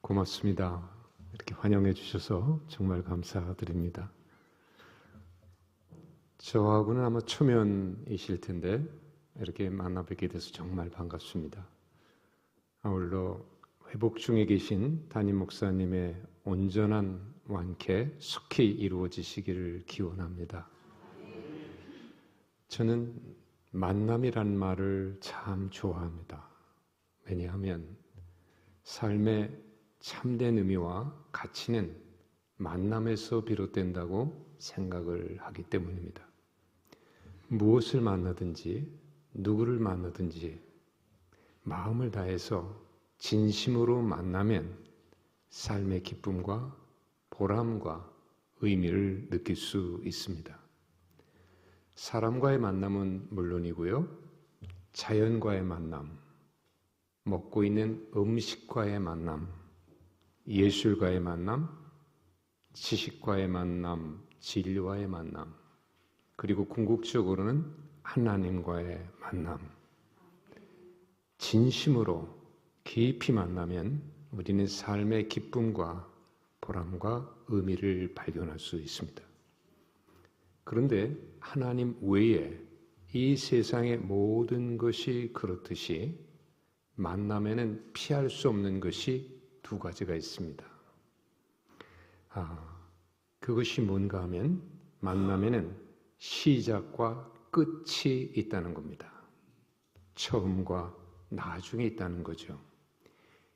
고맙습니다. 이렇게 환영해 주셔서 정말 감사드립니다. 저하고는 아마 초면이실 텐데 이렇게 만나 뵙게 돼서 정말 반갑습니다. 아울러 회복 중에 계신 담임 목사님의 온전한 완쾌 속히 이루어지시기를 기원합니다. 저는 만남이란 말을 참 좋아합니다. 왜냐하면 삶의 참된 의미와 가치는 만남에서 비롯된다고 생각을 하기 때문입니다. 무엇을 만나든지 누구를 만나든지 마음을 다해서 진심으로 만나면 삶의 기쁨과 보람과 의미를 느낄 수 있습니다. 사람과의 만남은 물론이고요, 자연과의 만남, 먹고 있는 음식과의 만남, 예술과의 만남, 지식과의 만남, 진리와의 만남, 그리고 궁극적으로는 하나님과의 만남. 진심으로 깊이 만나면 우리는 삶의 기쁨과 보람과 의미를 발견할 수 있습니다. 그런데 하나님 외에 이 세상의 모든 것이 그렇듯이 만남에는 피할 수 없는 것이 두 가지가 있습니다. 그것이 뭔가 하면 만남에는 시작과 끝이 있다는 겁니다. 처음과 나중에 있다는 거죠.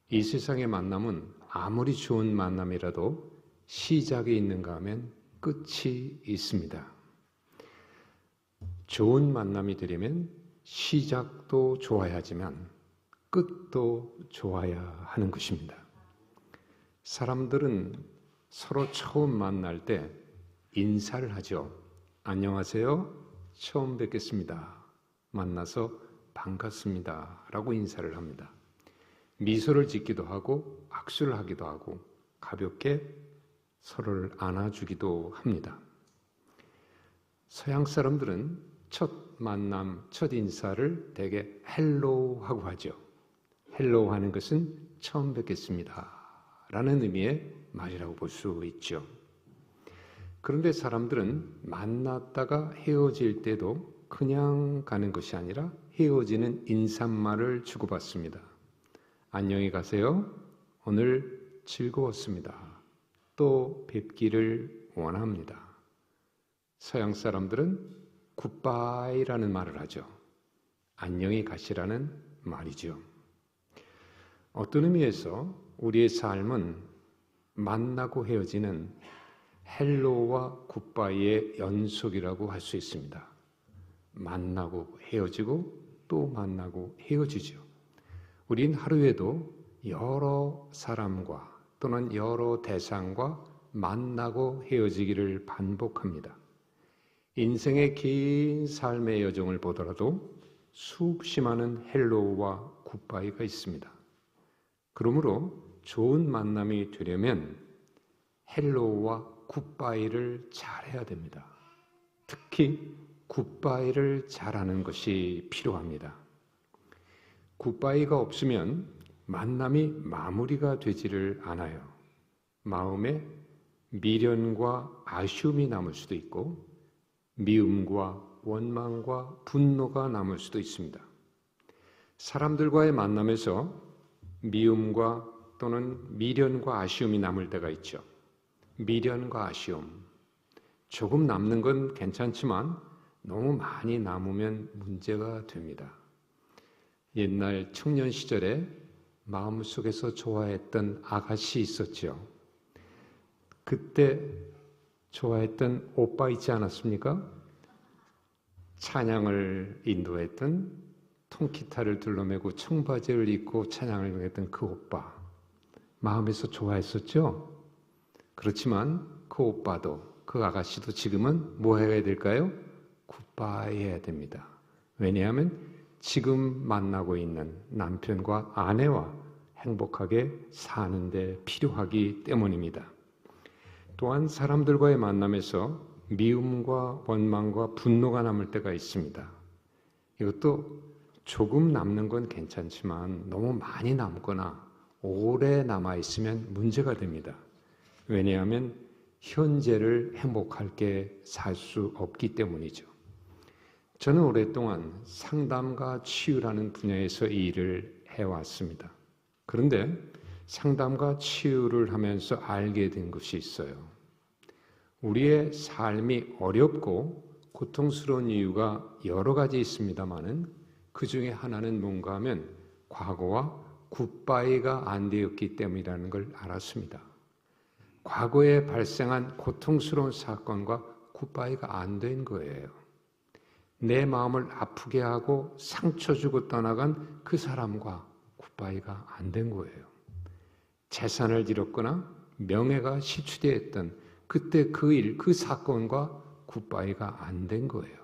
이 세상의 만남은 아무리 좋은 만남이라도 시작이 있는가 하면 끝이 있습니다. 좋은 만남이 되려면 시작도 좋아야 하지만 끝도 좋아야 하는 것입니다. 사람들은 서로 처음 만날 때 인사를 하죠. 안녕하세요. 처음 뵙겠습니다. 만나서 반갑습니다. 라고 인사를 합니다. 미소를 짓기도 하고 악수를 하기도 하고 가볍게 서로를 안아주기도 합니다. 서양 사람들은 첫 만남, 첫 인사를 대개 헬로우 하고 하죠. 헬로우 하는 것은 처음 뵙겠습니다 라는 의미의 말이라고 볼 수 있죠. 그런데 사람들은 만났다가 헤어질 때도 그냥 가는 것이 아니라 헤어지는 인사말을 주고받습니다. 안녕히 가세요. 오늘 즐거웠습니다. 또 뵙기를 원합니다. 서양 사람들은 굿바이라는 말을 하죠. 안녕히 가시라는 말이죠. 어떤 의미에서 우리의 삶은 만나고 헤어지는 헬로우와 굿바이의 연속이라고 할 수 있습니다. 만나고 헤어지고 또 만나고 헤어지죠. 우린 하루에도 여러 사람과 또는 여러 대상과 만나고 헤어지기를 반복합니다. 인생의 긴 삶의 여정을 보더라도 수없이 많은 헬로우와 굿바이가 있습니다. 그러므로 좋은 만남이 되려면 헬로우와 굿바이를 잘해야 됩니다. 특히 굿바이를 잘하는 것이 필요합니다. 굿바이가 없으면 만남이 마무리가 되지를 않아요. 마음에 미련과 아쉬움이 남을 수도 있고 미움과 원망과 분노가 남을 수도 있습니다. 사람들과의 만남에서 미움과 또는 미련과 아쉬움이 남을 때가 있죠. 미련과 아쉬움. 조금 남는 건 괜찮지만 너무 많이 남으면 문제가 됩니다. 옛날 청년 시절에 마음속에서 좋아했던 아가씨 있었죠. 그때 좋아했던 오빠 있지 않았습니까? 찬양을 인도했던 통기타를 둘러매고 청바지를 입고 찬양을 했던 그 오빠. 마음에서 좋아했었죠? 그렇지만 그 오빠도 그 아가씨도 지금은 뭐 해야 될까요? 굿바이 해야 됩니다. 왜냐하면 지금 만나고 있는 남편과 아내와 행복하게 사는데 필요하기 때문입니다. 또한 사람들과의 만남에서 미움과 원망과 분노가 남을 때가 있습니다. 이것도 조금 남는 건 괜찮지만 너무 많이 남거나 오래 남아있으면 문제가 됩니다. 왜냐하면 현재를 행복하게 살 수 없기 때문이죠. 저는 오랫동안 상담과 치유라는 분야에서 이 일을 해왔습니다. 그런데 상담과 치유를 하면서 알게 된 것이 있어요. 우리의 삶이 어렵고 고통스러운 이유가 여러 가지 있습니다만은 그 중에 하나는 뭔가 하면 과거와 굿바이가 안 되었기 때문이라는 걸 알았습니다. 과거에 발생한 고통스러운 사건과 굿바이가 안 된 거예요. 내 마음을 아프게 하고 상처 주고 떠나간 그 사람과 굿바이가 안 된 거예요. 재산을 잃었거나 명예가 실추되었던 그때 그 일, 그 사건과 굿바이가 안 된 거예요.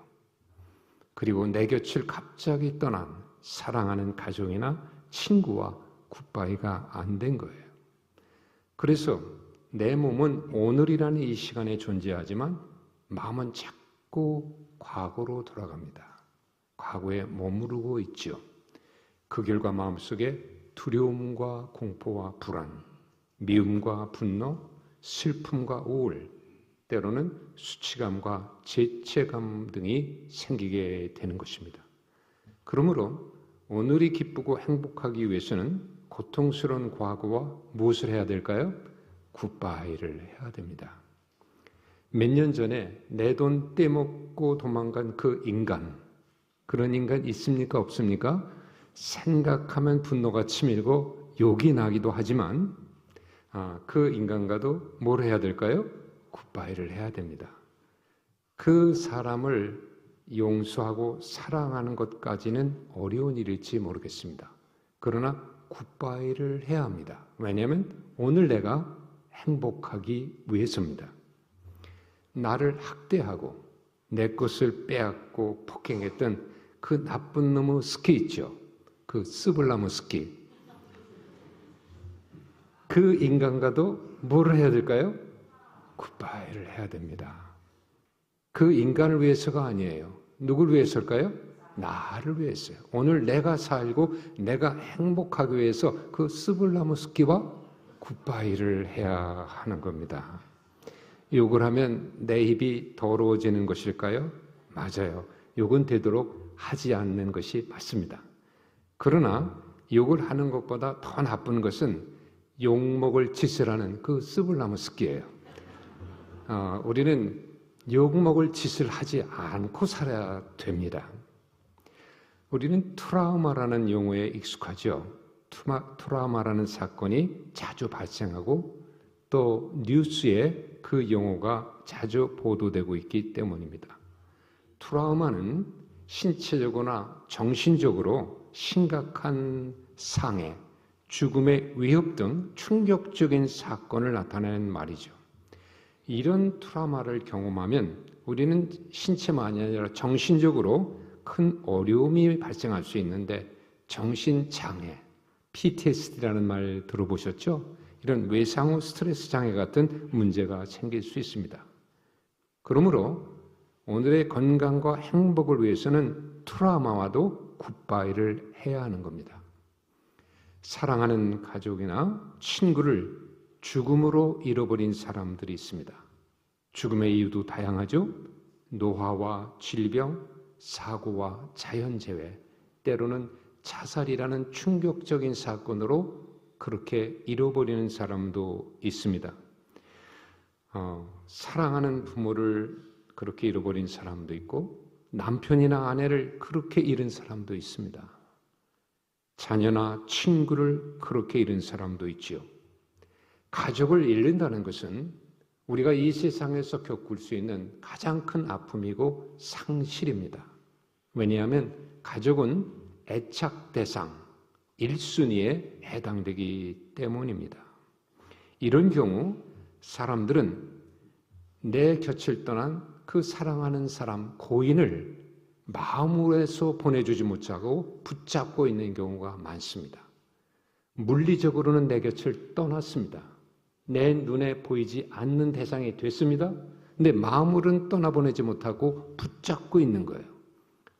그리고 내 곁을 갑자기 떠난 사랑하는 가족이나 친구와 굿바이가 안 된 거예요. 그래서 내 몸은 오늘이라는 이 시간에 존재하지만 마음은 자꾸 과거로 돌아갑니다. 과거에 머무르고 있죠. 그 결과 마음속에 두려움과 공포와 불안, 미움과 분노, 슬픔과 우울, 때로는 수치감과 죄책감 등이 생기게 되는 것입니다. 그러므로 오늘이 기쁘고 행복하기 위해서는 고통스러운 과거와 무엇을 해야 될까요? 굿바이를 해야 됩니다. 몇 년 전에 내 돈 떼먹고 도망간 그 인간, 그런 인간 있습니까? 없습니까? 생각하면 분노가 치밀고 욕이 나기도 하지만 그 인간과도 뭘 해야 될까요? 굿바이를 해야 됩니다. 그 사람을 용서하고 사랑하는 것까지는 어려운 일일지 모르겠습니다. 그러나 굿바이를 해야 합니다. 왜냐하면 오늘 내가 행복하기 위해서입니다. 나를 학대하고 내 것을 빼앗고 폭행했던 그 나쁜 놈의 스키 있죠. 그 스불나무 스키. 그 인간과도 뭘 해야 될까요? 굿바이를 해야 됩니다. 그 인간을 위해서가 아니에요. 누굴 위해서일까요? 나를 위해서요. 오늘 내가 살고 내가 행복하기 위해서 그 스불나무 스키와 굿바이를 해야 하는 겁니다. 욕을 하면 내 입이 더러워지는 것일까요? 맞아요. 욕은 되도록 하지 않는 것이 맞습니다. 그러나 욕을 하는 것보다 더 나쁜 것은 욕먹을 짓을 하는 그 스불나무 스키예요. 우리는 욕먹을 짓을 하지 않고 살아야 됩니다. 우리는 트라우마라는 용어에 익숙하죠. 트라우마라는 사건이 자주 발생하고 또 뉴스에 그 용어가 자주 보도되고 있기 때문입니다. 트라우마는 신체적으로나 정신적으로 심각한 상해, 죽음의 위협 등 충격적인 사건을 나타내는 말이죠. 이런 트라우마를 경험하면 우리는 신체만이 아니라 정신적으로 큰 어려움이 발생할 수 있는데 정신장애, PTSD라는 말 들어보셨죠? 이런 외상후 스트레스 장애 같은 문제가 생길 수 있습니다. 그러므로 오늘의 건강과 행복을 위해서는 트라우마와도 굿바이를 해야 하는 겁니다. 사랑하는 가족이나 친구를 죽음으로 잃어버린 사람들이 있습니다. 죽음의 이유도 다양하죠. 노화와 질병, 사고와 자연재해, 때로는 자살이라는 충격적인 사건으로 그렇게 잃어버리는 사람도 있습니다. 사랑하는 부모를 그렇게 잃어버린 사람도 있고 남편이나 아내를 그렇게 잃은 사람도 있습니다. 자녀나 친구를 그렇게 잃은 사람도 있지요. 가족을 잃는다는 것은 우리가 이 세상에서 겪을 수 있는 가장 큰 아픔이고 상실입니다. 왜냐하면 가족은 애착 대상, 1순위에 해당되기 때문입니다. 이런 경우 사람들은 내 곁을 떠난 그 사랑하는 사람, 고인을 마음으로서 보내주지 못하고 붙잡고 있는 경우가 많습니다. 물리적으로는 내 곁을 떠났습니다. 내 눈에 보이지 않는 대상이 됐습니다. 근데 마음으로는 떠나보내지 못하고 붙잡고 있는 거예요.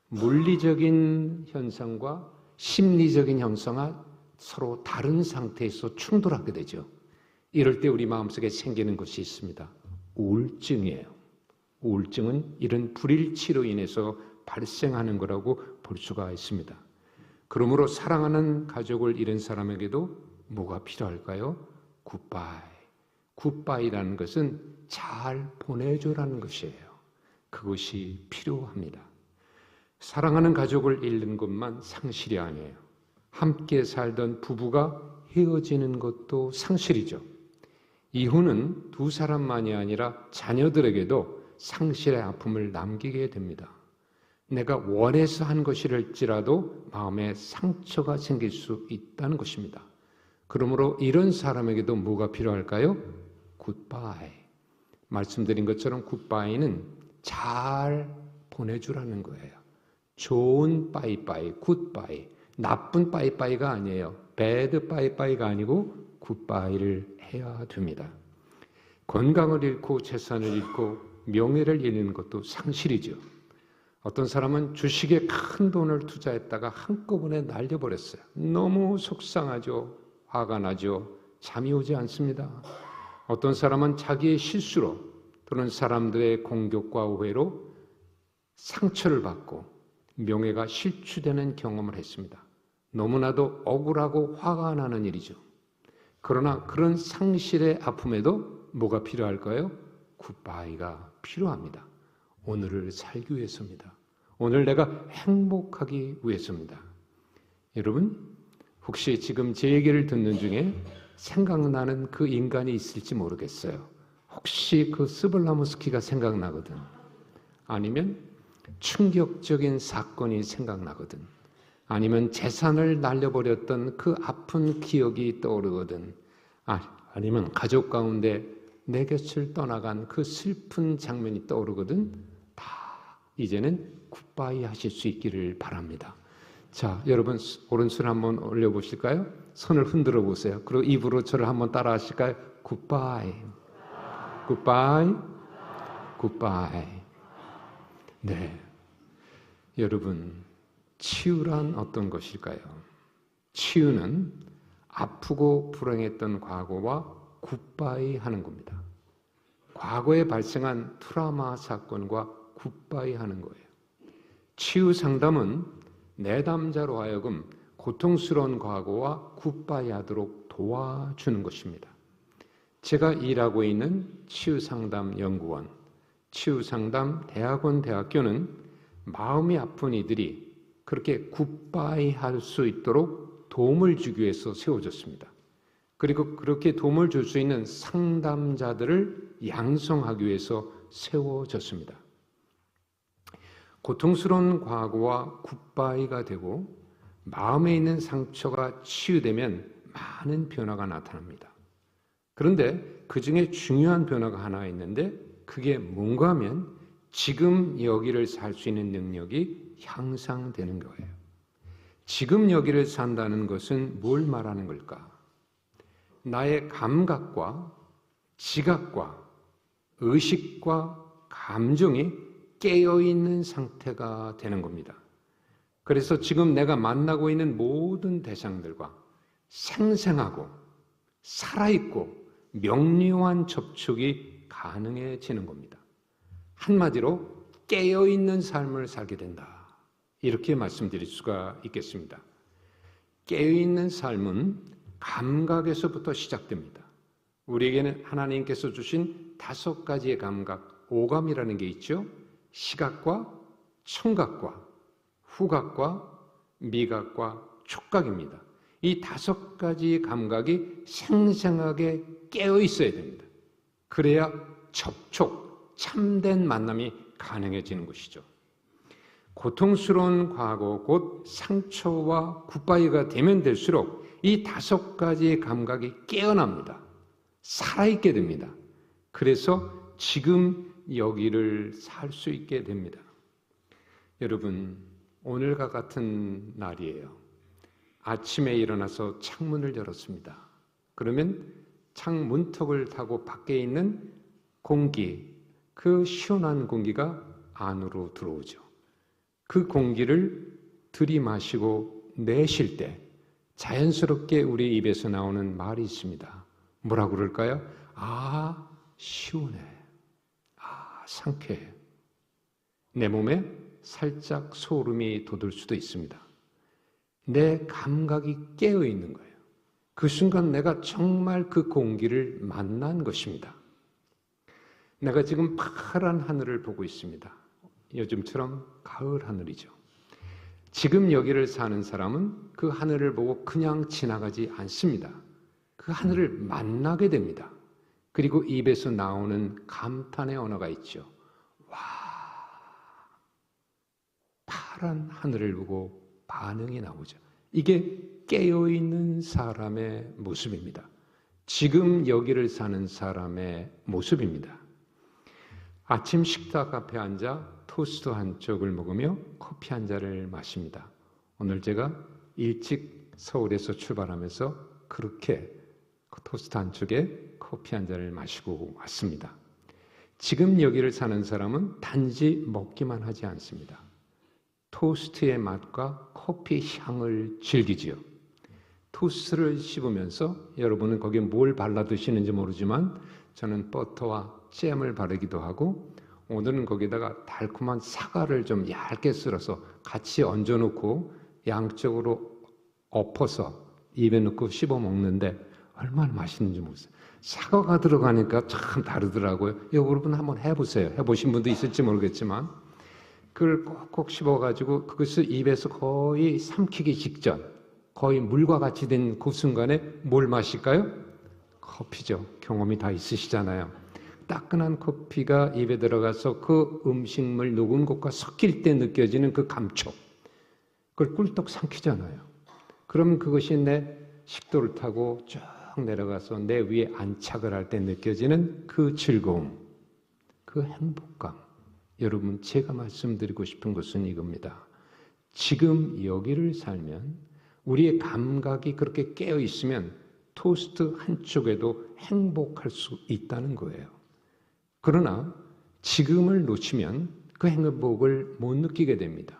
물리적인 현상과 심리적인 현상과 서로 다른 상태에서 충돌하게 되죠. 이럴 때 우리 마음속에 생기는 것이 있습니다. 우울증이에요. 우울증은 이런 불일치로 인해서 발생하는 거라고 볼 수가 있습니다. 그러므로 사랑하는 가족을 잃은 사람에게도 뭐가 필요할까요? 굿바이. 굿바이라는 것은 잘 보내줘라는 것이에요. 그것이 필요합니다. 사랑하는 가족을 잃는 것만 상실이 아니에요. 함께 살던 부부가 헤어지는 것도 상실이죠. 이혼은 두 사람만이 아니라 자녀들에게도 상실의 아픔을 남기게 됩니다. 내가 원해서 한 것이랄지라도 마음에 상처가 생길 수 있다는 것입니다. 그러므로 이런 사람에게도 뭐가 필요할까요? 굿바이. 말씀드린 것처럼 굿바이는 잘 보내주라는 거예요. 좋은 빠이빠이, 굿바이. 나쁜 빠이빠이가 아니에요. 배드 빠이빠이가 아니고 굿바이를 해야 됩니다. 건강을 잃고 재산을 잃고 명예를 잃는 것도 상실이죠. 어떤 사람은 주식에 큰 돈을 투자했다가 한꺼번에 날려버렸어요. 너무 속상하죠. 화가 나죠. 잠이 오지 않습니다. 어떤 사람은 자기의 실수로 또는 사람들의 공격과 오해로 상처를 받고 명예가 실추되는 경험을 했습니다. 너무나도 억울하고 화가 나는 일이죠. 그러나 그런 상실의 아픔에도 뭐가 필요할까요? 굿바이가 필요합니다. 오늘을 살기 위해서입니다. 오늘 내가 행복하기 위해서입니다. 여러분, 혹시 지금 제 얘기를 듣는 중에 생각나는 그 인간이 있을지 모르겠어요. 혹시 그 스볼라무스키가 생각나거든. 아니면 충격적인 사건이 생각나거든. 아니면 재산을 날려버렸던 그 아픈 기억이 떠오르거든. 아니면 가족 가운데 내 곁을 떠나간 그 슬픈 장면이 떠오르거든. 다 이제는 굿바이 하실 수 있기를 바랍니다. 자, 여러분 오른손 한번 올려보실까요? 손을 흔들어 보세요. 그리고 입으로 저를 한번 따라 하실까요? 굿바이, 굿바이, 굿바이. 네, 여러분 치유란 어떤 것일까요? 치유는 아프고 불행했던 과거와 굿바이 하는 겁니다. 과거에 발생한 트라우마 사건과 굿바이 하는 거예요. 치유 상담은 내담자로 하여금 고통스러운 과거와 굿바이 하도록 도와주는 것입니다. 제가 일하고 있는 치유상담연구원, 치유상담 대학교는 마음이 아픈 이들이 그렇게 굿바이 할 수 있도록 도움을 주기 위해서 세워졌습니다. 그리고 그렇게 도움을 줄 수 있는 상담자들을 양성하기 위해서 세워졌습니다. 고통스러운 과거와 굿바이가 되고 마음에 있는 상처가 치유되면 많은 변화가 나타납니다. 그런데 그 중에 중요한 변화가 하나 있는데 그게 뭔가 하면 지금 여기를 살 수 있는 능력이 향상되는 거예요. 지금 여기를 산다는 것은 뭘 말하는 걸까? 나의 감각과 지각과 의식과 감정이 깨어있는 상태가 되는 겁니다. 그래서 지금 내가 만나고 있는 모든 대상들과 생생하고 살아있고 명료한 접촉이 가능해지는 겁니다. 한마디로 깨어있는 삶을 살게 된다. 이렇게 말씀드릴 수가 있겠습니다. 깨어있는 삶은 감각에서부터 시작됩니다. 우리에게는 하나님께서 주신 5가지의 감각, 오감이라는 게 있죠. 시각과 청각과 후각과 미각과 촉각입니다. 이 5가지 감각이 생생하게 깨어 있어야 됩니다. 그래야 접촉, 참된 만남이 가능해지는 것이죠. 고통스러운 과거, 곧 상처와 굿바이가 되면 될수록 이 5가지의 감각이 깨어납니다. 살아있게 됩니다. 그래서 지금 여기를 살 수 있게 됩니다. 여러분, 오늘과 같은 날이에요. 아침에 일어나서 창문을 열었습니다. 그러면 창 문턱을 타고 밖에 있는 공기, 그 시원한 공기가 안으로 들어오죠. 그 공기를 들이마시고 내쉴 때 자연스럽게 우리 입에서 나오는 말이 있습니다. 뭐라고 그럴까요? 아, 시원해. 아, 상쾌해. 내 몸에 살짝 소름이 돋을 수도 있습니다. 내 감각이 깨어 있는 거예요. 그 순간 내가 정말 그 공기를 만난 것입니다. 내가 지금 파란 하늘을 보고 있습니다. 요즘처럼 가을 하늘이죠. 지금 여기를 사는 사람은 그 하늘을 보고 그냥 지나가지 않습니다. 그 하늘을 만나게 됩니다. 그리고 입에서 나오는 감탄의 언어가 있죠. 와, 파란 하늘을 보고 반응이 나오죠. 이게 깨어있는 사람의 모습입니다. 지금 여기를 사는 사람의 모습입니다. 아침 식탁 앞에 앉아 토스트 한 쪽을 먹으며 커피 한 잔을 마십니다. 오늘 제가 일찍 서울에서 출발하면서 그렇게 토스트 한 쪽에 커피 한 잔을 마시고 왔습니다. 지금 여기를 사는 사람은 단지 먹기만 하지 않습니다. 토스트의 맛과 커피 향을 즐기지요. 토스트를 씹으면서 여러분은 거기에 뭘 발라 드시는지 모르지만 저는 버터와 잼을 바르기도 하고 오늘은 거기다가 달콤한 사과를 좀 얇게 썰어서 같이 얹어놓고 양쪽으로 엎어서 입에 넣고 씹어 먹는데 얼마나 맛있는지 모르겠어요. 사과가 들어가니까 참 다르더라고요. 여러분 한번 해보세요. 해보신 분도 있을지 모르겠지만 그걸 꼭꼭 씹어가지고 그것을 입에서 거의 삼키기 직전 거의 물과 같이 된 그 순간에 뭘 마실까요? 커피죠. 경험이 다 있으시잖아요. 따끈한 커피가 입에 들어가서 그 음식물 녹은 것과 섞일 때 느껴지는 그 감촉, 그걸 꿀떡 삼키잖아요. 그럼 그것이 내 식도를 타고 쭉 내려가서 내 위에 안착을 할 때 느껴지는 그 즐거움, 그 행복감. 여러분, 제가 말씀드리고 싶은 것은 이겁니다. 지금 여기를 살면 우리의 감각이 그렇게 깨어 있으면 토스트 한쪽에도 행복할 수 있다는 거예요. 그러나 지금을 놓치면 그 행복을 못 느끼게 됩니다.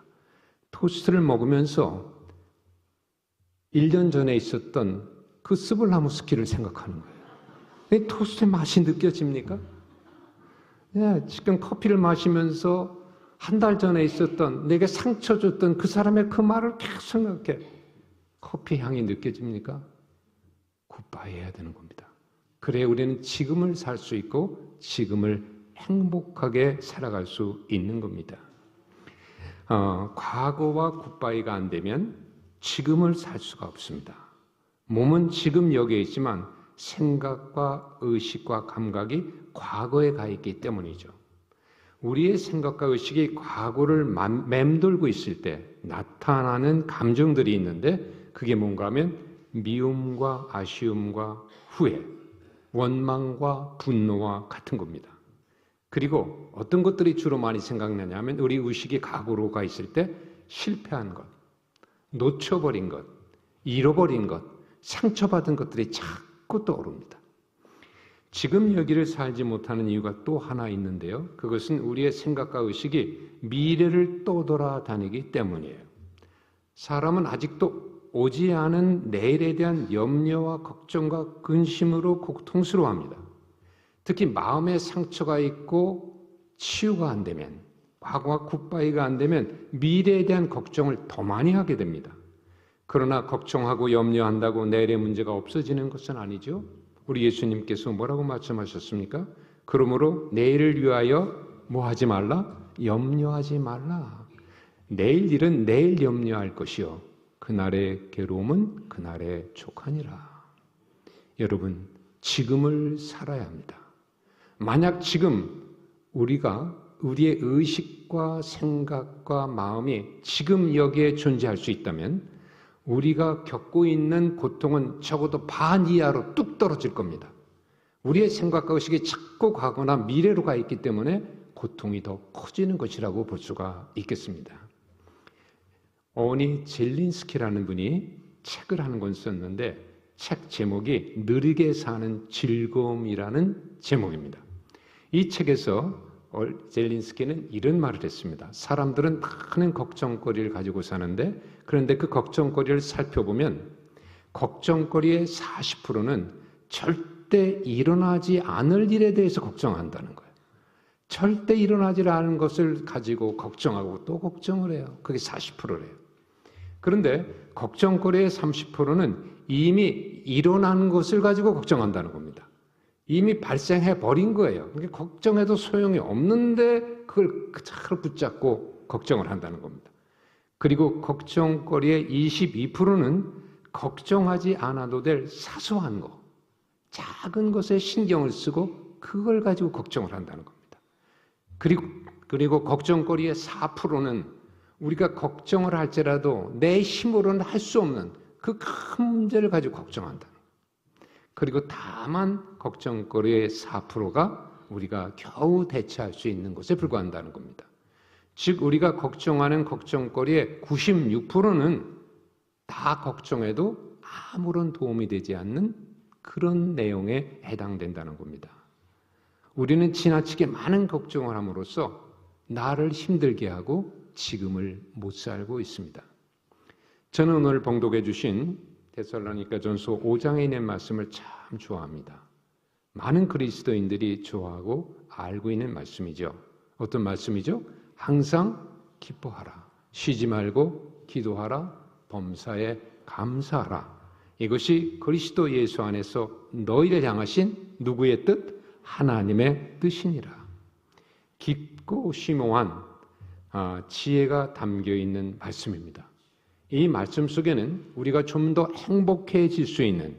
토스트를 먹으면서 1년 전에 있었던 그 스불나무 스키를 생각하는 거예요. 토스트의 맛이 느껴집니까? 네, 지금 커피를 마시면서 한 달 전에 있었던 내게 상처 줬던 그 사람의 그 말을 계속 생각해. 커피 향이 느껴집니까? 굿바이 해야 되는 겁니다. 그래야 우리는 지금을 살 수 있고 지금을 행복하게 살아갈 수 있는 겁니다. 과거와 굿바이가 안 되면 지금을 살 수가 없습니다. 몸은 지금 여기에 있지만 생각과 의식과 감각이 과거에 가 있기 때문이죠. 우리의 생각과 의식이 과거를 맴돌고 있을 때 나타나는 감정들이 있는데 그게 뭔가 하면 미움과 아쉬움과 후회, 원망과 분노와 같은 겁니다. 그리고 어떤 것들이 주로 많이 생각나냐면 우리 의식이 과거로 가 있을 때 실패한 것, 놓쳐버린 것, 잃어버린 것, 상처받은 것들이 자꾸 떠오릅니다. 지금 여기를 살지 못하는 이유가 또 하나 있는데요. 그것은 우리의 생각과 의식이 미래를 떠돌아다니기 때문이에요. 사람은 아직도 오지 않은 내일에 대한 염려와 걱정과 근심으로 고통스러워합니다. 특히 마음에 상처가 있고 치유가 안 되면, 과거와 굿바이가 안 되면 미래에 대한 걱정을 더 많이 하게 됩니다. 그러나 걱정하고 염려한다고 내일의 문제가 없어지는 것은 아니죠. 우리 예수님께서 뭐라고 말씀하셨습니까? 그러므로 내일을 위하여 뭐 하지 말라? 염려하지 말라. 내일 일은 내일 염려할 것이요 그날의 괴로움은 그날의 족하니라. 여러분, 지금을 살아야 합니다. 만약 지금 우리가 우리의 의식과 생각과 마음이 지금 여기에 존재할 수 있다면 우리가 겪고 있는 고통은 적어도 반 이하로 뚝 떨어질 겁니다. 우리의 생각과 의식이 자꾸 가거나 미래로 가 있기 때문에 고통이 더 커지는 것이라고 볼 수가 있겠습니다. 어니 젤린스키라는 분이 책을 한 권 썼는데 책 제목이 느리게 사는 즐거움이라는 제목입니다. 이 책에서 젤린스키는 이런 말을 했습니다. 사람들은 많은 걱정거리를 가지고 사는데 그런데 그 걱정거리를 살펴보면 걱정거리의 40%는 절대 일어나지 않을 일에 대해서 걱정한다는 거예요. 절대 일어나지 않은 것을 가지고 걱정하고 또 걱정을 해요. 그게 40%래요. 그런데 걱정거리의 30%는 이미 일어난 것을 가지고 걱정한다는 겁니다. 이미 발생해 버린 거예요. 그러니까 걱정해도 소용이 없는데 그걸 그대로 붙잡고 걱정을 한다는 겁니다. 그리고 걱정거리의 22%는 걱정하지 않아도 될 사소한 거, 작은 것에 신경을 쓰고 그걸 가지고 걱정을 한다는 겁니다. 그리고 걱정거리의 4%는 우리가 걱정을 할지라도 내 힘으로는 할 수 없는 그 큰 문제를 가지고 걱정한다는 거예요. 그리고 다만 걱정거리의 4%가 우리가 겨우 대처할 수 있는 것에 불과한다는 겁니다. 즉 우리가 걱정하는 걱정거리의 96%는 다 걱정해도 아무런 도움이 되지 않는 그런 내용에 해당된다는 겁니다. 우리는 지나치게 많은 걱정을 함으로써 나를 힘들게 하고 지금을 못 살고 있습니다. 저는 오늘 봉독해 주신 데살로니가전서 5장에 있는 말씀을 참 좋아합니다. 많은 그리스도인들이 좋아하고 알고 있는 말씀이죠. 어떤 말씀이죠? 항상 기뻐하라. 쉬지 말고 기도하라. 범사에 감사하라. 이것이 그리스도 예수 안에서 너희를 향하신 누구의 뜻? 하나님의 뜻이니라. 깊고 심오한 지혜가 담겨 있는 말씀입니다. 이 말씀 속에는 우리가 좀 더 행복해질 수 있는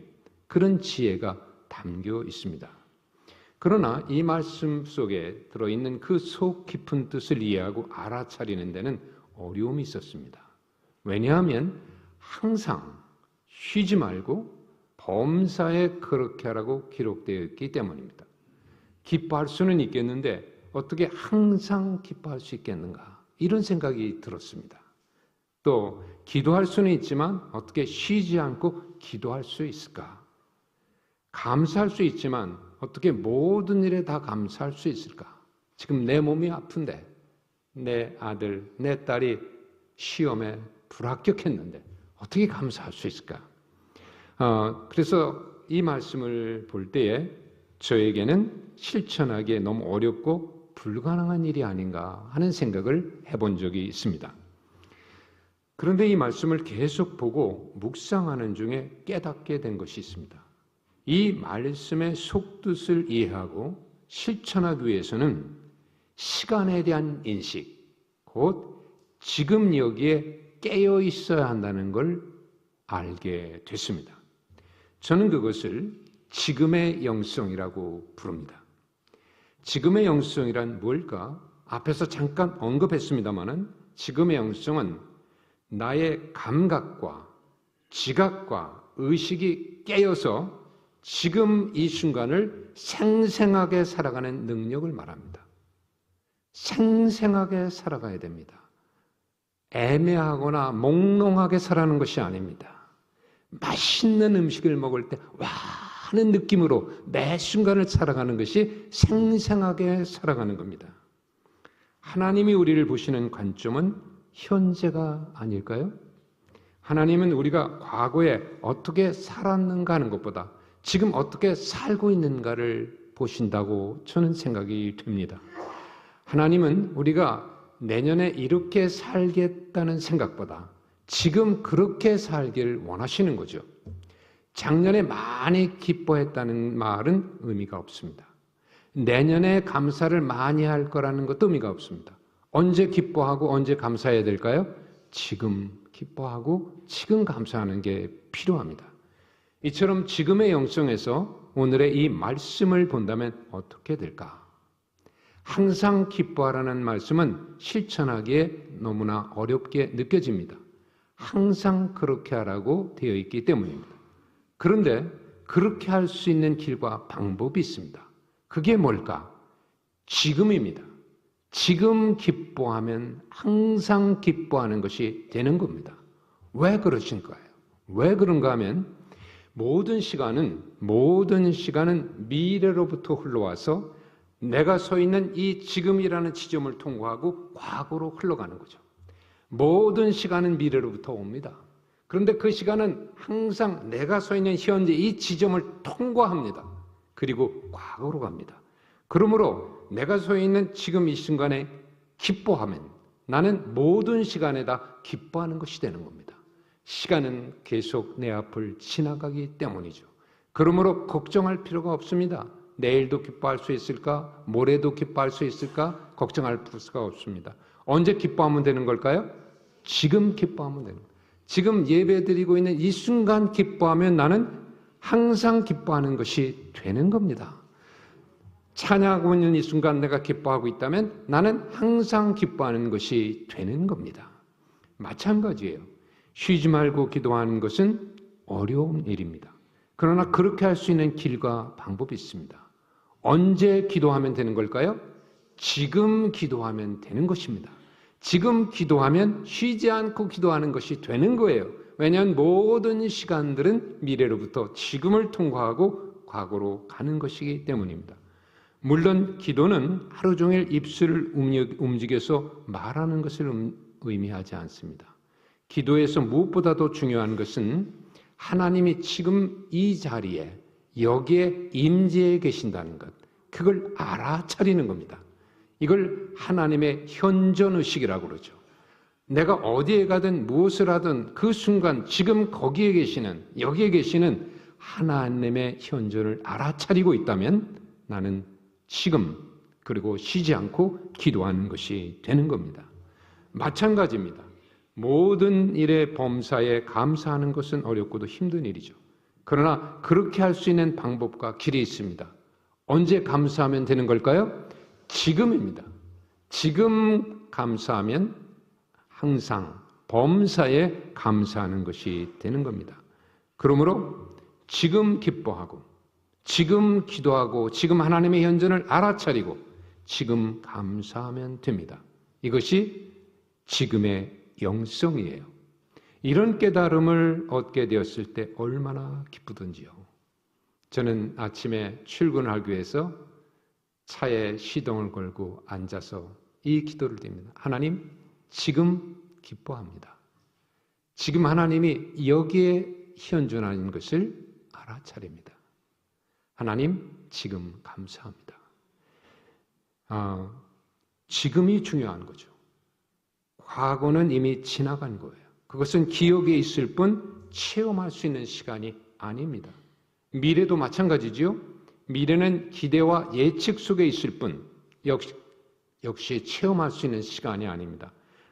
그런 지혜가 담겨 있습니다. 그러나 이 말씀 속에 들어있는 그 속 깊은 뜻을 이해하고 알아차리는 데는 어려움이 있었습니다. 왜냐하면 항상 쉬지 말고 범사에 그렇게 하라고 기록되어 있기 때문입니다. 기뻐할 수는 있겠는데 어떻게 항상 기뻐할 수 있겠는가? 이런 생각이 들었습니다. 또 기도할 수는 있지만 어떻게 쉬지 않고 기도할 수 있을까? 감사할 수 있지만 어떻게 모든 일에 다 감사할 수 있을까? 지금 내 몸이 아픈데 내 아들, 내 딸이 시험에 불합격했는데 어떻게 감사할 수 있을까? 그래서 이 말씀을 볼 때에 저에게는 실천하기에 너무 어렵고 불가능한 일이 아닌가 하는 생각을 해본 적이 있습니다. 그런데 이 말씀을 계속 보고 묵상하는 중에 깨닫게 된 것이 있습니다. 이 말씀의 속뜻을 이해하고 실천하기 위해서는 시간에 대한 인식, 곧 지금 여기에 깨어 있어야 한다는 걸 알게 됐습니다. 저는 그것을 지금의 영성이라고 부릅니다. 지금의 영성이란 뭘까? 앞에서 잠깐 언급했습니다마는 지금의 영성은 나의 감각과 지각과 의식이 깨어서 지금 이 순간을 생생하게 살아가는 능력을 말합니다. 생생하게 살아가야 됩니다. 애매하거나 몽롱하게 살아가는 것이 아닙니다. 맛있는 음식을 먹을 때 와 하는 느낌으로 매 순간을 살아가는 것이 생생하게 살아가는 겁니다. 하나님이 우리를 보시는 관점은 현재가 아닐까요? 하나님은 우리가 과거에 어떻게 살았는가 하는 것보다 지금 어떻게 살고 있는가를 보신다고 저는 생각이 듭니다. 하나님은 우리가 내년에 이렇게 살겠다는 생각보다 지금 그렇게 살기를 원하시는 거죠. 작년에 많이 기뻐했다는 말은 의미가 없습니다. 내년에 감사를 많이 할 거라는 것도 의미가 없습니다. 언제 기뻐하고 언제 감사해야 될까요? 지금 기뻐하고 지금 감사하는 게 필요합니다. 이처럼 지금의 영성에서 오늘의 이 말씀을 본다면 어떻게 될까? 항상 기뻐하라는 말씀은 실천하기에 너무나 어렵게 느껴집니다. 항상 그렇게 하라고 되어 있기 때문입니다. 그런데 그렇게 할 수 있는 길과 방법이 있습니다. 그게 뭘까? 지금입니다. 지금 기뻐하면 항상 기뻐하는 것이 되는 겁니다. 왜 그러신가요? 왜 그런가 하면 모든 시간은 미래로부터 흘러와서 내가 서 있는 이 지금이라는 지점을 통과하고 과거로 흘러가는 거죠. 모든 시간은 미래로부터 옵니다. 그런데 그 시간은 항상 내가 서 있는 현재 이 지점을 통과합니다. 그리고 과거로 갑니다. 그러므로 내가 서 있는 지금 이 순간에 기뻐하면 나는 모든 시간에 다 기뻐하는 것이 되는 겁니다. 시간은 계속 내 앞을 지나가기 때문이죠. 그러므로 걱정할 필요가 없습니다. 내일도 기뻐할 수 있을까? 모레도 기뻐할 수 있을까? 걱정할 수가 없습니다. 언제 기뻐하면 되는 걸까요? 지금 기뻐하면 되는 거예요. 지금 예배드리고 있는 이 순간 기뻐하면 나는 항상 기뻐하는 것이 되는 겁니다. 찬양하고 있는 이 순간 내가 기뻐하고 있다면 나는 항상 기뻐하는 것이 되는 겁니다. 마찬가지예요. 쉬지 말고 기도하는 것은 어려운 일입니다. 그러나 그렇게 할 수 있는 길과 방법이 있습니다. 언제 기도하면 되는 걸까요? 지금 기도하면 되는 것입니다. 지금 기도하면 쉬지 않고 기도하는 것이 되는 거예요. 왜냐하면 모든 시간들은 미래로부터 지금을 통과하고 과거로 가는 것이기 때문입니다. 물론 기도는 하루 종일 입술을 움직여서 말하는 것을 의미하지 않습니다. 기도에서 무엇보다도 중요한 것은 하나님이 지금 이 자리에 여기에 임재해 계신다는 것, 그걸 알아차리는 겁니다. 이걸 하나님의 현존의식이라고 그러죠. 내가 어디에 가든 무엇을 하든 그 순간 지금 거기에 계시는, 여기에 계시는 하나님의 현존을 알아차리고 있다면 나는 지금 그리고 쉬지 않고 기도하는 것이 되는 겁니다. 마찬가지입니다. 모든 일의 범사에 감사하는 것은 어렵고도 힘든 일이죠. 그러나 그렇게 할 수 있는 방법과 길이 있습니다. 언제 감사하면 되는 걸까요? 지금입니다. 지금 감사하면 항상 범사에 감사하는 것이 되는 겁니다. 그러므로 지금 기뻐하고 지금 기도하고 지금 하나님의 현존을 알아차리고 지금 감사하면 됩니다. 이것이 지금의 영성이에요. 이런 깨달음을 얻게 되었을 때 얼마나 기쁘던지요. 저는 아침에 출근하기 위해서 차에 시동을 걸고 앉아서 이 기도를 드립니다. 하나님, 지금 기뻐합니다. 지금 하나님이 여기에 현존하는 것을 알아차립니다. 하나님, 지금 감사합니다. 지금이 중요한 거죠. 과거는 이미 지나간 거예요. 그것은 기억에 있을 뿐 체험할 수 있는 시간이 아닙니다. 미래도 마찬가지지요. 미래는 기대와 예측 속에 있을 뿐 역시 체험할 수 있는 시간이 아닙니다.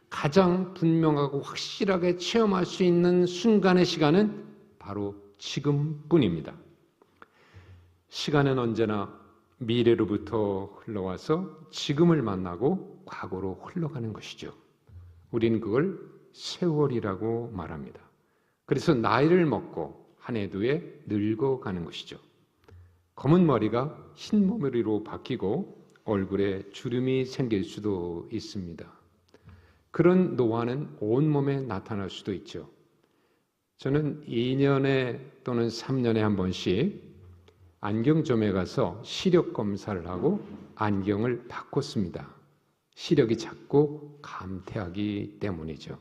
가장 분명하고 확실하게 체험할 수 있는 순간의 시간은 바로 지금뿐입니다. 시간은 언제나 미래로부터 흘러와서 지금을 만나고 과거로 흘러가는 것이죠. 우리는 그걸 세월이라고 말합니다. 그래서 나이를 먹고 한 해 두 해 늙어가는 것이죠. 검은 머리가 흰 머리로 바뀌고 얼굴에 주름이 생길 수도 있습니다. 그런 노화는 온몸에 나타날 수도 있죠. 저는 2년에 또는 3년에 한 번씩 안경점에 가서 시력 검사를 하고 안경을 바꿨습니다. 시력이 자꾸 감퇴하기 때문이죠.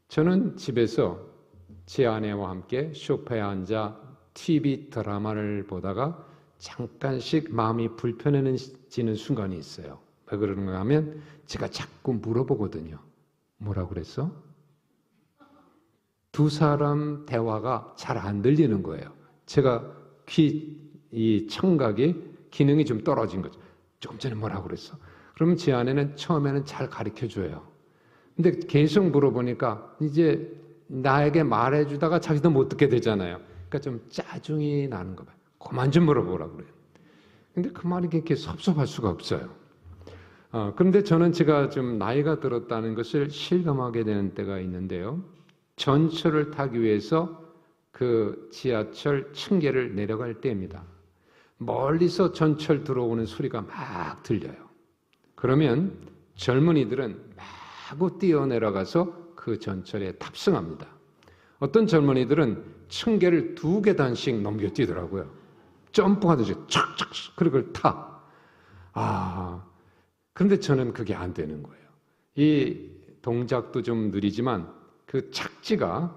저는 집에서 제 아내와 함께 소파에 앉아 TV 드라마를 보다가 잠깐씩 마음이 불편해지는 순간이 있어요. 왜 그러는가 하면 제가 자꾸 물어보거든요. 뭐라고 그랬어? 두 사람 대화가 잘 안 들리는 거예요. 제가 이 청각이 기능이 좀 떨어진 거죠. 조금 전에 뭐라고 그랬어? 그러면 제 아내는 처음에는 잘 가르쳐줘요. 근데 계속 물어보니까 이제 나에게 말해주다가 자기도 못 듣게 되잖아요. 그러니까 좀 짜증이 나는 거 봐요. 그만 좀 물어보라고 그래요. 근데 그 말이 그렇게 섭섭할 수가 없어요. 그런데 저는 제가 좀 나이가 들었다는 것을 실감하게 되는 때가 있는데요. 전철을 타기 위해서 그 지하철 층계를 내려갈 때입니다. 멀리서 전철 들어오는 소리가 막 들려요. 그러면 젊은이들은 마구 뛰어내려가서 그 전철에 탑승합니다. 어떤 젊은이들은 층계를 2계단씩 넘겨 뛰더라고요. 점프하듯이 착착 그걸 타. 그런데 저는 그게 안 되는 거예요. 이 동작도 좀 느리지만 그 착지가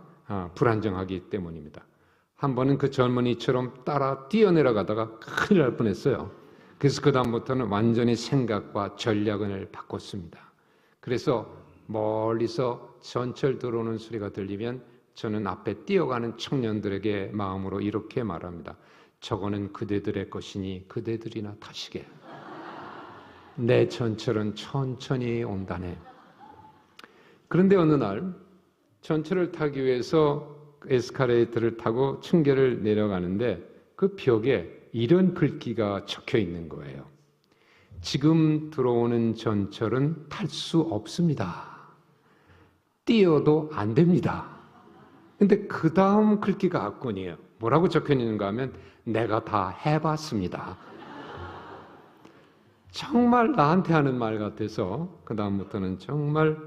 불안정하기 때문입니다. 한 번은 그 젊은이처럼 따라 뛰어내려가다가 큰일 날 뻔했어요. 그래서 그 다음부터는 완전히 생각과 전략을 바꿨습니다. 그래서 멀리서 전철 들어오는 소리가 들리면 저는 앞에 뛰어가는 청년들에게 마음으로 이렇게 말합니다. 저거는 그대들의 것이니 그대들이나 타시게. 내 전철은 천천히 온다네. 그런데 어느 날 전철을 타기 위해서 에스카레이터를 타고 층계를 내려가는데 그 벽에 이런 글귀가 적혀 있는 거예요. 지금 들어오는 전철은 탈 수 없습니다. 뛰어도 안 됩니다. 근데 그 다음 글귀가 압권이에요. 뭐라고 적혀 있는가 하면 내가 다 해봤습니다. 정말 나한테 하는 말 같아서 그 다음부터는 정말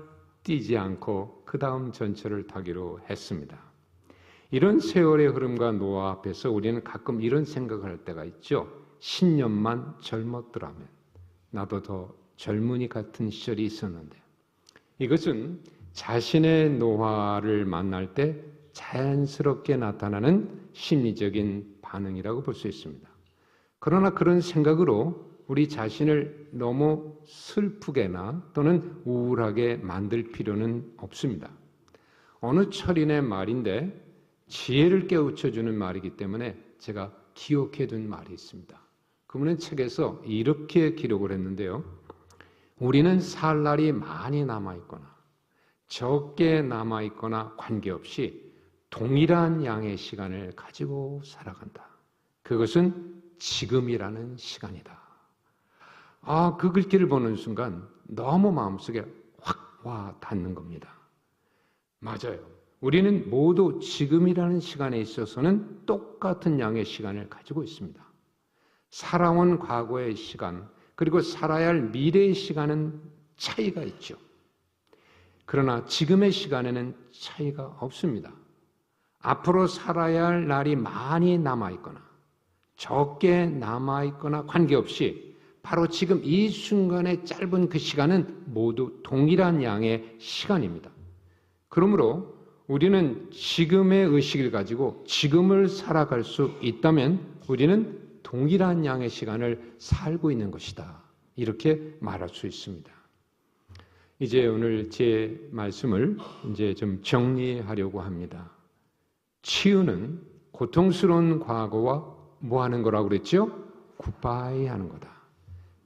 뛰지 않고 그 다음 전철을 타기로 했습니다. 이런 세월의 흐름과 노화 앞에서 우리는 가끔 이런 생각을 할 때가 있죠. 10년만 젊었더라면 나도 더 젊은이 같은 시절이 있었는데, 이것은 자신의 노화를 만날 때 자연스럽게 나타나는 심리적인 반응이라고 볼 수 있습니다. 그러나 그런 생각으로 우리 자신을 너무 슬프게나 또는 우울하게 만들 필요는 없습니다. 어느 철인의 말인데 지혜를 깨우쳐주는 말이기 때문에 제가 기억해둔 말이 있습니다. 그분은 책에서 이렇게 기록을 했는데요. 우리는 살 날이 많이 남아있거나 적게 남아있거나 관계없이 동일한 양의 시간을 가지고 살아간다. 그것은 지금이라는 시간이다. 그 글귀를 보는 순간 너무 마음속에 확 와 닿는 겁니다. 맞아요. 우리는 모두 지금이라는 시간에 있어서는 똑같은 양의 시간을 가지고 있습니다. 살아온 과거의 시간, 그리고 살아야 할 미래의 시간은 차이가 있죠. 그러나 지금의 시간에는 차이가 없습니다. 앞으로 살아야 할 날이 많이 남아있거나 적게 남아있거나 관계없이 바로 지금 이 순간의 짧은 그 시간은 모두 동일한 양의 시간입니다. 그러므로 우리는 지금의 의식을 가지고 지금을 살아갈 수 있다면 우리는 동일한 양의 시간을 살고 있는 것이다. 이렇게 말할 수 있습니다. 이제 오늘 제 말씀을 이제 좀 정리하려고 합니다. 치유는 고통스러운 과거와 뭐 하는 거라고 그랬죠? 굿바이 하는 거다.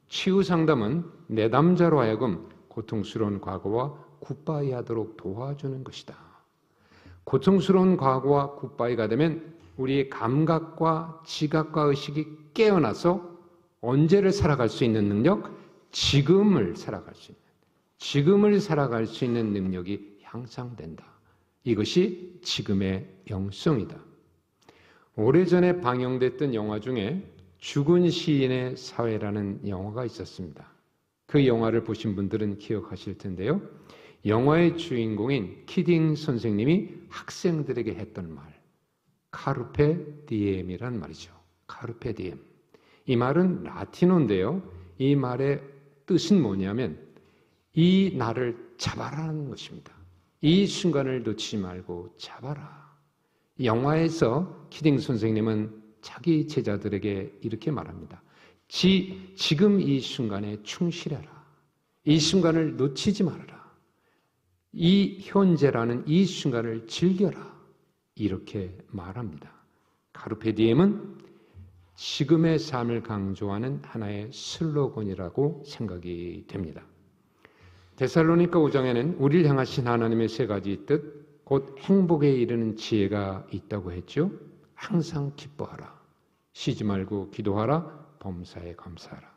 치유 상담은 내담자로 하여금 고통스러운 과거와 굿바이 하도록 도와주는 것이다. 고통스러운 과거와 굿바이가 되면 우리의 감각과 지각과 의식이 깨어나서 언제를 살아갈 수 있는 능력? 지금을 살아갈 수 있는 능력이 향상된다. 이것이 지금의 영성이다. 오래전에 방영됐던 영화 중에 죽은 시인의 사회라는 영화가 있었습니다. 그 영화를 보신 분들은 기억하실 텐데요. 영화의 주인공인 키딩 선생님이 학생들에게 했던 말, 카르페 디엠이란 말이죠. 카르페 디엠. 이 말은 라틴어인데요. 이 말의 뜻은 뭐냐면 이 날을 잡아라는 것입니다. 이 순간을 놓치지 말고 잡아라. 영화에서 키딩 선생님은 자기 제자들에게 이렇게 말합니다. 지금 이 순간에 충실해라. 이 순간을 놓치지 말아라. 이 현재라는 이 순간을 즐겨라. 이렇게 말합니다. 카르페 디엠은 지금의 삶을 강조하는 하나의 슬로건이라고 생각이 됩니다. 데살로니가 5장에는 우리를 향하신 하나님의 세 가지 뜻, 곧 행복에 이르는 지혜가 있다고 했죠. 항상 기뻐하라. 쉬지 말고 기도하라. 범사에 감사하라.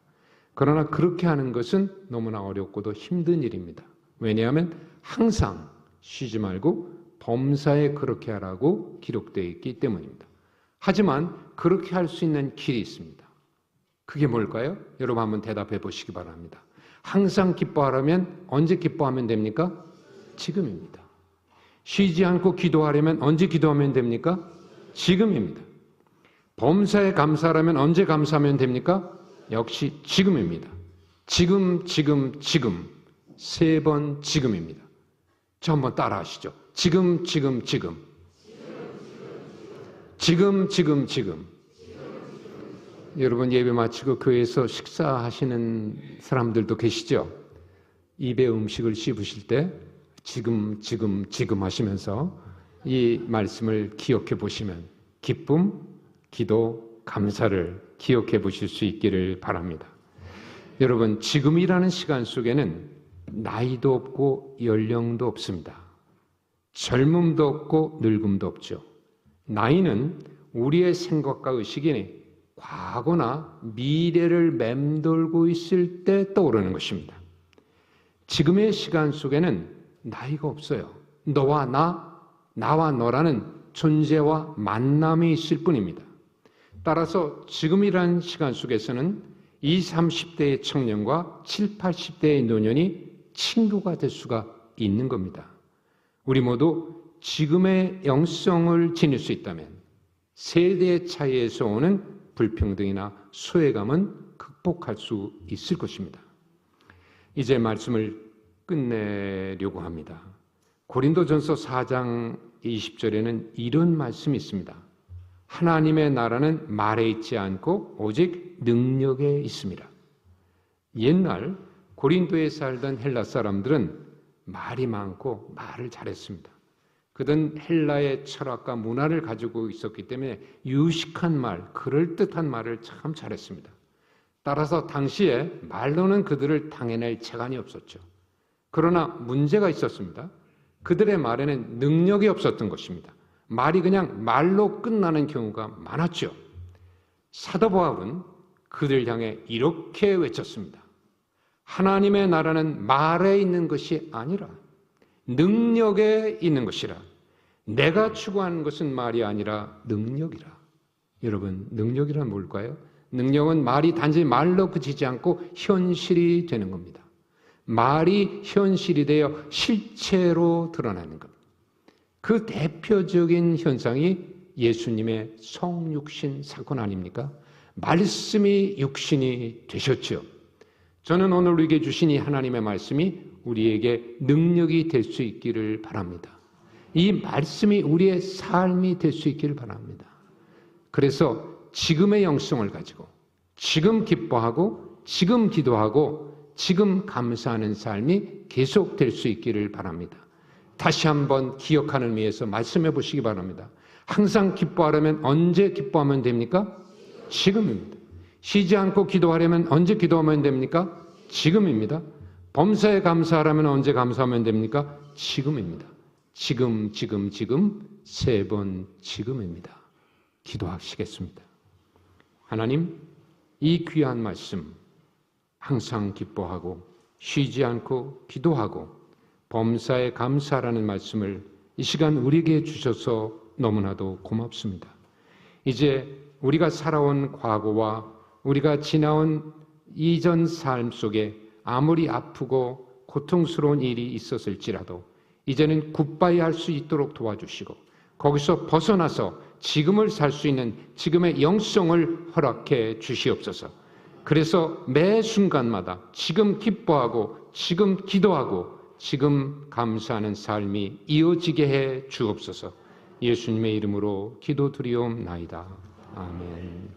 그러나 그렇게 하는 것은 너무나 어렵고도 힘든 일입니다. 왜냐하면 항상 쉬지 말고 범사에 그렇게 하라고 기록되어 있기 때문입니다. 하지만 그렇게 할 수 있는 길이 있습니다. 그게 뭘까요? 여러분 한번 대답해 보시기 바랍니다. 항상 기뻐하려면 언제 기뻐하면 됩니까? 지금입니다. 쉬지 않고 기도하려면 언제 기도하면 됩니까? 지금입니다. 범사에 감사하려면 언제 감사하면 됩니까? 역시 지금입니다. 지금. 세 번 지금입니다. 저 한번 따라 하시죠. 지금. 지금. 여러분 예배 마치고 교회에서 식사하시는 사람들도 계시죠? 입에 음식을 씹으실 때 지금 하시면서 이 말씀을 기억해 보시면 기쁨, 기도, 감사를 기억해 보실 수 있기를 바랍니다. 여러분, 지금이라는 시간 속에는 나이도 없고 연령도 없습니다. 젊음도 없고 늙음도 없죠. 나이는 우리의 생각과 의식이 과거나 미래를 맴돌고 있을 때 떠오르는 것입니다. 지금의 시간 속에는 나이가 없어요. 너와 나와 너라는 존재와 만남이 있을 뿐입니다. 따라서 지금이라는 시간 속에서는 20, 30대의 청년과 7, 80대의 노년이 친구가 될 수가 있는 겁니다. 우리 모두 지금의 영성을 지닐 수 있다면 세대의 차이에서 오는 불평등이나 소외감은 극복할 수 있을 것입니다. 이제 말씀을 끝내려고 합니다. 고린도전서 4장 20절에는 이런 말씀이 있습니다. 하나님의 나라는 말에 있지 않고 오직 능력에 있습니다. 옛날 고린도에 살던 헬라 사람들은 말이 많고 말을 잘했습니다. 그들은 헬라의 철학과 문화를 가지고 있었기 때문에 유식한 말, 그럴듯한 말을 참 잘했습니다. 따라서 당시에 말로는 그들을 당해낼 재간이 없었죠. 그러나 문제가 있었습니다. 그들의 말에는 능력이 없었던 것입니다. 말이 그냥 말로 끝나는 경우가 많았죠. 사도 바울은 그들 향해 이렇게 외쳤습니다. 하나님의 나라는 말에 있는 것이 아니라 능력에 있는 것이라. 내가 추구하는 것은 말이 아니라 능력이라. 여러분, 능력이란 뭘까요? 능력은 말이 단지 말로 그치지 않고 현실이 되는 겁니다. 말이 현실이 되어 실체로 드러나는 것. 그 대표적인 현상이 예수님의 성육신 사건 아닙니까? 말씀이 육신이 되셨죠. 저는 오늘 우리에게 주신 이 하나님의 말씀이 우리에게 능력이 될 수 있기를 바랍니다. 이 말씀이 우리의 삶이 될 수 있기를 바랍니다. 그래서 지금의 영성을 가지고 지금 기뻐하고 지금 기도하고 지금 감사하는 삶이 계속될 수 있기를 바랍니다. 다시 한번 기억하는 의미에서 말씀해 보시기 바랍니다. 항상 기뻐하려면 언제 기뻐하면 됩니까? 지금입니다. 쉬지 않고 기도하려면 언제 기도하면 됩니까? 지금입니다. 범사에 감사하려면 언제 감사하면 됩니까? 지금입니다. 지금 3번 지금입니다. 기도하시겠습니다. 하나님, 이 귀한 말씀 항상 기뻐하고 쉬지 않고 기도하고 범사에 감사하라는 말씀을 이 시간 우리에게 주셔서 너무나도 고맙습니다. 이제 우리가 살아온 과거와 우리가 지나온 이전 삶 속에 아무리 아프고 고통스러운 일이 있었을지라도 이제는 굿바이 할 수 있도록 도와주시고 거기서 벗어나서 지금을 살 수 있는 지금의 영성을 허락해 주시옵소서. 그래서 매 순간마다 지금 기뻐하고 지금 기도하고 지금 감사하는 삶이 이어지게 해 주옵소서. 예수님의 이름으로 기도드리옵나이다. 아멘.